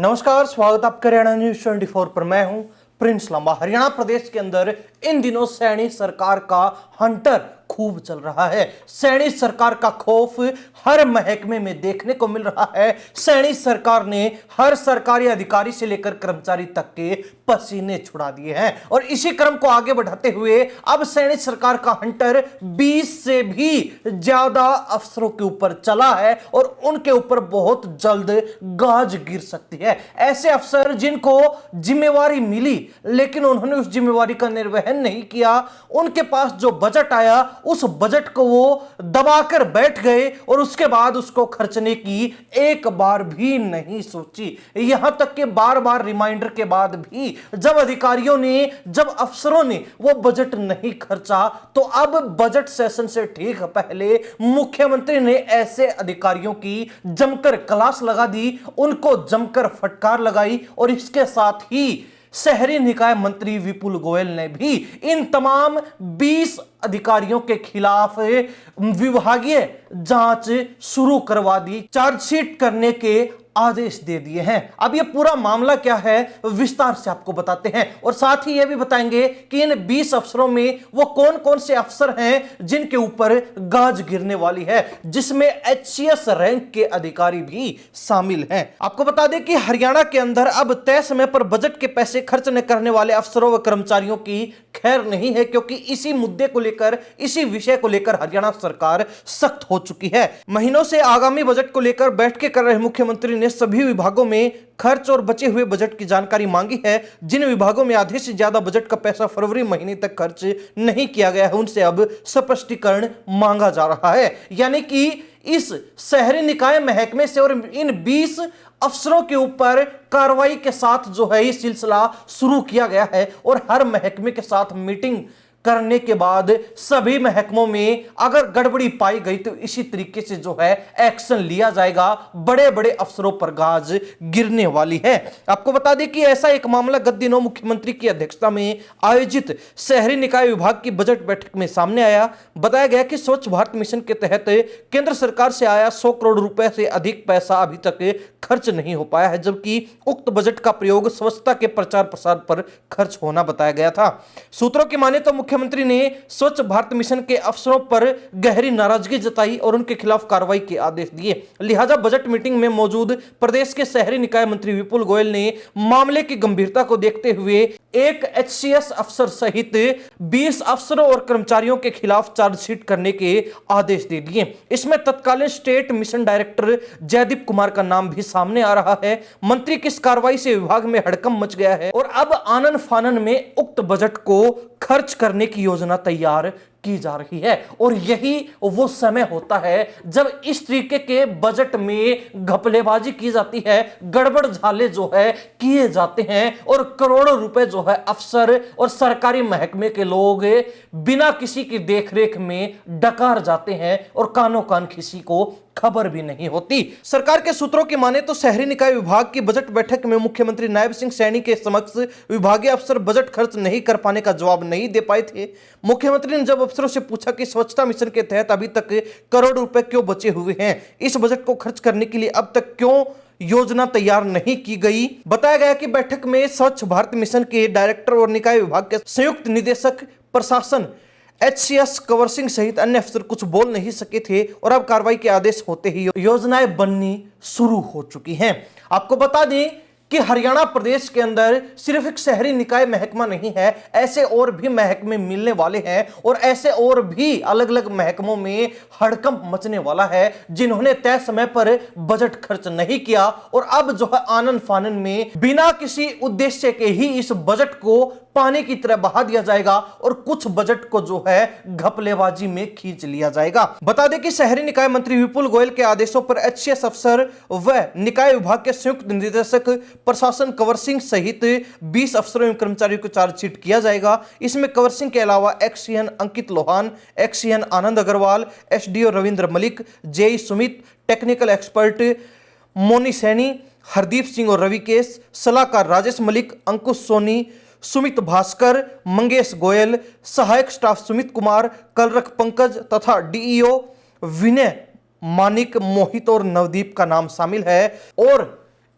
नमस्कार, स्वागत आपका हरियाणा न्यूज 24 पर। मैं हूं प्रिंस लांबा। हरियाणा प्रदेश के अंदर इन दिनों सैनी सरकार का हंटर खूब चल रहा है। सैनी सरकार का खौफ हर महकमे में देखने को मिल रहा है। सैनी सरकार ने हर सरकारी अधिकारी से लेकर कर्मचारी तक के पसीने छुड़ा दिए हैं और इसी क्रम को आगे बढ़ाते हुए अब सैनी सरकार का हंटर 20 से भी ज्यादा अफसरों के ऊपर चला है और उनके ऊपर बहुत जल्द गाज गिर सकती है। ऐसे अफसर जिनको जिम्मेवारी मिली लेकिन उन्होंने उस जिम्मेवारी का निर्वहन नहीं किया, उनके पास जो बजट आया उस बजट को वो दबाकर बैठ गए और उसके बाद उसको खर्चने की एक बार भी नहीं सोची। यहां तक कि बार बार रिमाइंडर के बाद भी जब अधिकारियों ने, जब अफसरों ने वो बजट नहीं खर्चा तो अब बजट सेशन से ठीक पहले मुख्यमंत्री ने ऐसे अधिकारियों की जमकर क्लास लगा दी, उनको जमकर फटकार लगाई और इसके साथ ही शहरी निकाय मंत्री विपुल गोयल ने भी इन तमाम 20 अधिकारियों के खिलाफ विभागीय जांच शुरू करवा दी, चार्जशीट करने के आदेश दे दिए हैं। अब यह पूरा मामला क्या है विस्तार से आपको बताते हैं और साथ ही यह भी बताएंगे कि इन 20 अफसरों में वो कौन कौन से अफसर हैं जिनके ऊपर गाज गिरने वाली है, जिसमें HCS रैंक के अधिकारी भी शामिल हैं। आपको बता दें कि हरियाणा के अंदर अब तय समय पर बजट के पैसे खर्च न करने वाले अफसरों व कर्मचारियों की खैर नहीं है, क्योंकि इसी मुद्दे को लेकर, इसी विषय को लेकर हरियाणा सरकार सख्त हो चुकी है। महीनों से आगामी बजट को लेकर बैठकें कर रहे मुख्यमंत्री ने सभी विभागों में खर्च और बचे हुए बजट की जानकारी मांगी है। जिन विभागों में आधे से ज्यादा बजट का पैसा फरवरी महीने तक खर्च नहीं किया गया है उनसे अब स्पष्टीकरण मांगा जा रहा है। यानी कि इस शहरी निकाय महकमे से और इन 20 अफसरों के ऊपर कार्रवाई के साथ जो है ये सिलसिला शुरू किया गया है और हर महकमे के साथ मीटिंग करने के बाद सभी महकमों में अगर गड़बड़ी पाई गई तो इसी तरीके से जो है एक्शन लिया जाएगा। बड़े बड़े अफसरों पर गाज गिरने वाली है। आपको बता दें कि ऐसा एक मामला गत दिनों मुख्यमंत्री की अध्यक्षता में आयोजित शहरी निकाय विभाग की बजट बैठक में सामने आया। बताया गया कि स्वच्छ भारत मिशन के तहत केंद्र सरकार से आया 100 करोड़ रुपए से अधिक पैसा अभी तक खर्च नहीं हो पाया है, जबकि उक्त बजट का प्रयोग स्वच्छता के प्रचार प्रसार पर खर्च होना बताया गया था। सूत्रों की माने तो मुख्यमंत्री ने स्वच्छ भारत मिशन के अफसरों पर गहरी नाराजगी जताई और उनके खिलाफ कार्रवाई के आदेश दिए। लिहाजा बजट मीटिंग में मौजूद प्रदेश के शहरी निकाय मंत्री विपुल गोयल ने मामले की गंभीरता को देखते हुए एक HCS अफसर सहित 20 अफसरों और कर्मचारियों के खिलाफ चार्जशीट करने के आदेश दे दिए। इसमें तत्कालीन state mission director Jaideep Kumar का नाम भी सामने आ रहा है। मंत्री की इस कार्रवाई से विभाग में हड़कंप मच गया है और अब आनन फानन में उक्त बजट को खर्च करने की योजना तैयार की जा रही है और यही वो समय होता है जब इस तरीके के बजट में घपलेबाजी की जाती है, गड़बड़ झाले जो है किए जाते हैं और करोड़ों रुपए जो है अफसर और सरकारी महकमे के लोग बिना किसी की देखरेख में डकार जाते हैं और कानों कान किसी को खबर भी नहीं होती। सरकार के सूत्रों की माने तो शहरी निकाय विभाग की बजट बैठक में मुख्यमंत्री नायब सिंह सैनी के समक्ष विभागीय अफसर बजट खर्च नहीं कर पाने का जवाब नहीं दे पाए थे। मुख्यमंत्री ने जब अफसरों से पूछा कि स्वच्छता मिशन के तहत अभी तक करोड़ रुपए क्यों बचे हुए हैं, इस बजट को खर्च करने के लिए अब तक क्यों योजना तैयार नहीं की गई, बताया गया कि बैठक में स्वच्छ भारत मिशन के डायरेक्टर और निकाय विभाग के संयुक्त निदेशक प्रशासन HCS कंवर सिंह सहित अन्य अफसर कुछ बोल नहीं सके थे और अब कार्रवाई के आदेश होते ही योजनाएं बननी शुरू हो चुकी हैं। आपको बता दें कि हरियाणा प्रदेश के अंदर सिर्फ एक शहरी निकाय महकमा नहीं है, ऐसे और भी महकमे मिलने वाले हैं और ऐसे और भी अलग अलग महकमों में हड़कंप मचने वाला है जिन्होंने तय समय पर बजट खर्च नहीं किया और अब जो है आनन फानन में बिना किसी उद्देश्य के ही इस बजट को पानी की तरह बहा दिया जाएगा और कुछ बजट को जो है घपलेबाजी में खींच लिया जाएगा। बता दें कि शहरी निकाय मंत्री विपुल गोयल के आदेशों पर HCS अफसर व निकाय विभाग के संयुक्त निदेशक प्रशासन कंवर सिंह सहित 20 अफसरों एवं कर्मचारियों को चार्जशीट किया जाएगा। इसमें कंवर सिंह के अलावा XCN Ankit Lohan, XCN Anand Agarwal, SDO Ravindra Malik, JE Sumit, technical expert Moni Saini, Hardeep Singh और रविकेश, सलाहकार राजेश मलिक, अंकुश सोनी, सुमित भास्कर, मंगेश गोयल, सहायक स्टाफ सुमित कुमार, कलरख पंकज तथा DEO विनय मानिक, मोहित और नवदीप का नाम शामिल है और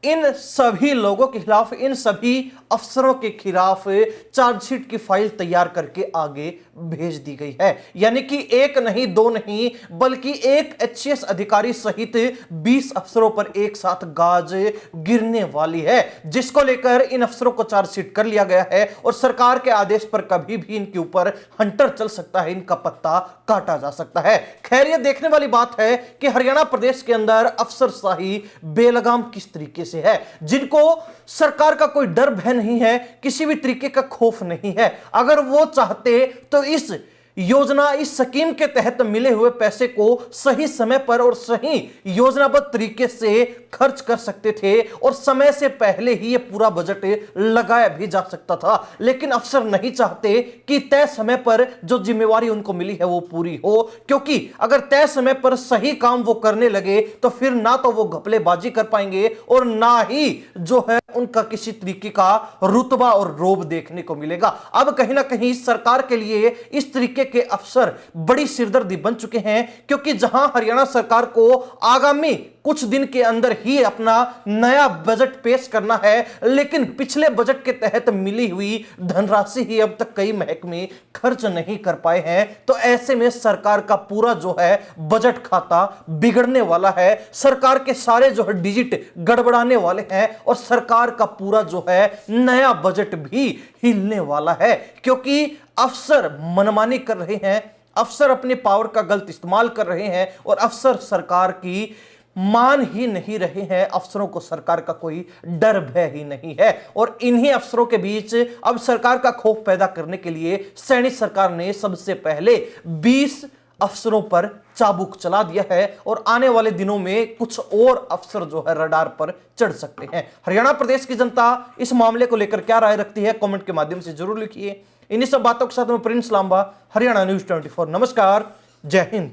इन सभी लोगों के खिलाफ, इन सभी अफसरों के खिलाफ चार्जशीट की फाइल तैयार करके आगे भेज दी गई है। यानी कि एक नहीं, दो नहीं, बल्कि एक एचसीएस अधिकारी सहित 20 अफसरों पर एक साथ गाज गिरने वाली है, जिसको लेकर इन अफसरों को चार्जशीट कर लिया गया है और सरकार के आदेश पर कभी भी इनके ऊपर हंटर चल सकता है, इनका पत्ता काटा जा सकता है। खैर, यह देखने वाली बात है कि हरियाणा प्रदेश के अंदर अफसरशाही बेलगाम किस तरीके से है, जिनको सरकार का कोई डर भय नहीं है, किसी भी तरीके का खौफ नहीं है। अगर वो चाहते तो इस योजना, इस स्कीम के तहत मिले हुए पैसे को सही समय पर और सही योजनाबद्ध तरीके से खर्च कर सकते थे और समय से पहले ही ये पूरा बजट लगाया भी जा सकता था। लेकिन अफसर नहीं चाहते कि तय समय पर जो जिम्मेवारी उनको मिली है वो पूरी हो, क्योंकि अगर तय समय पर सही काम वो करने लगे तो फिर ना तो वो घपलेबाजी कर पाएंगे और ना ही जो है उनका किसी तरीके का रुतबा और रोब देखने को मिलेगा। अब कहीं ना कहीं सरकार के लिए इस तरीके के अफसर बड़ी सिरदर्दी बन चुके हैं, क्योंकि जहां हरियाणा सरकार को आगामी कुछ दिन के अंदर ही अपना नया बजट पेश करना है, लेकिन पिछले बजट के तहत मिली हुई धनराशि ही अब तक कई महकमे खर्च नहीं कर पाए हैं, तो ऐसे में सरकार का पूरा जो है बजट खाता बिगड़ने वाला है। सरकार के सारे जो है डिजिट गड़बड़ाने वाले हैं और सरकार का पूरा जो है नया बजट भी हिलने वाला है, क्योंकि अफसर मनमानी कर रहे हैं, अफसर अपनी पावर का गलत इस्तेमाल कर रहे हैं और अफसर सरकार की मान ही नहीं रहे हैं। अफसरों को सरकार का कोई डर भय ही नहीं है और इन्हीं अफसरों के बीच अब सरकार का खौफ पैदा करने के लिए सैनी सरकार ने सबसे पहले 20 अफसरों पर चाबुक चला दिया है और आने वाले दिनों में कुछ और अफसर जो है रडार पर चढ़ सकते हैं। हरियाणा प्रदेश की जनता इस मामले को लेकर क्या राय रखती है, कमेंट के माध्यम से जरूर लिखिए। इन्हीं सब बातों के साथ में प्रिंस लांबा, हरियाणा न्यूज 24। नमस्कार, जय हिंद।